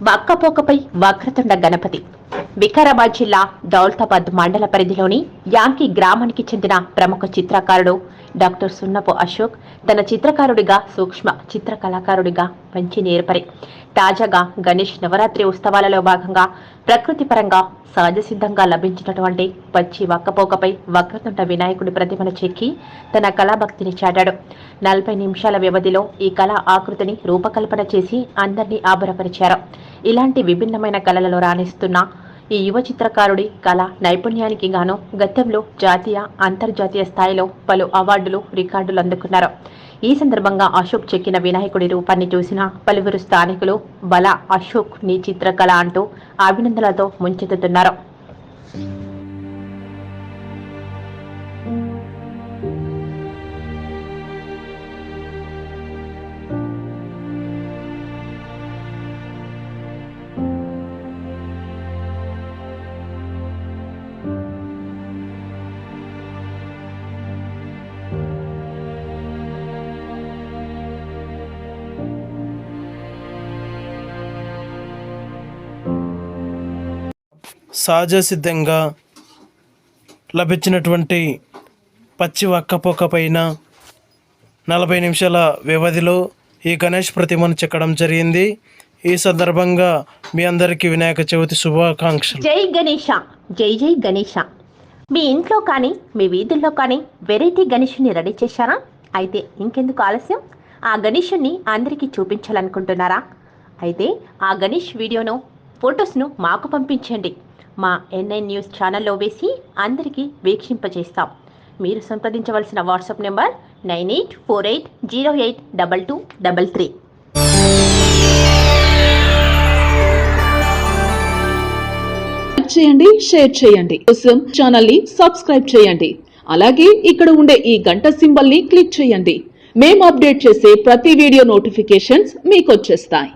బక్కపోకపై వక్రతుండ గణపతి. వికారాబాద్ జిల్లా దౌలతాబాద్ మండల పరిధిలోని యాంకి గ్రామానికి చెందిన ప్రముఖ చిత్రకారుడు డాక్టర్ సున్నపు అశోక్ తన చిత్రకారుడిగా సూక్ష్మ చిత్రకళాకారుడిగా మంచి నేర్పరి. తాజాగా గణేష్ నవరాత్రి ఉత్సవాలలో భాగంగా ప్రకృతి పరంగా సహజసిద్ధంగా లభించినటువంటి పచ్చి వక్కపోకపై వక్రతుండ వినాయకుడి ప్రతిమను చెక్కి తన కళాభక్తిని చాటాడు. 40 నిమిషాల వ్యవధిలో ఈ కళా ఆకృతిని రూపకల్పన చేసి అందరినీ ఆభరపరిచారు. ఇలాంటి విభిన్నమైన కళలలో రాణిస్తున్న ఈ యువ చిత్రకారుడి కళ నైపుణ్యానికి గాను గతంలో జాతీయ అంతర్జాతీయ స్థాయిలో పలు అవార్డులు రికార్డులు అందుకున్నారు. ఈ సందర్భంగా అశోక్ చెక్కిన వినాయకుడి రూపాన్ని చూసిన పలువురు స్థానికులు బల అశోక్ నీ చిత్రకళ అంటూ అభినందనలతో ముంచెత్తుతున్నారు. సహజ సిద్ధంగా లభించినటువంటి పచ్చి వక్కపోక పైన 40 నిమిషాల వ్యవధిలో ఈ గణేష్ ప్రతిమను చెక్కడం జరిగింది. ఈ సందర్భంగా మీ అందరికీ వినాయక చవితి శుభాకాంక్షలు. జై గణేష, జై జై గణేష. మీ ఇంట్లో కానీ మీ వీధుల్లో కానీ వెరైటీ గణేషుని రెడీ చేశారా? అయితే ఇంకెందుకు ఆలస్యం? ఆ గణేషుని అందరికీ చూపించాలనుకుంటున్నారా? అయితే ఆ గణేష్ వీడియోను ఫొటోస్ను మాకు పంపించండి. మా NN న్యూస్ ఛానల్లో వేసి అందరికీ వీక్షింపజేస్తాం. మీరు సంప్రదించవలసిన వాట్సాప్ నెంబర్ 9848082233. చేయండి, షేర్ చేయండి. కోసం ఛానల్ ని సబ్స్క్రైబ్ చేయండి. అలాగే ఇక్కడ ఉండే ఈ గంట సింబల్ ని క్లిక్ చేయండి. మేము అప్డేట్ చేసే ప్రతి వీడియో నోటిఫికేషన్స్ మీకు వచ్చేస్తాయి.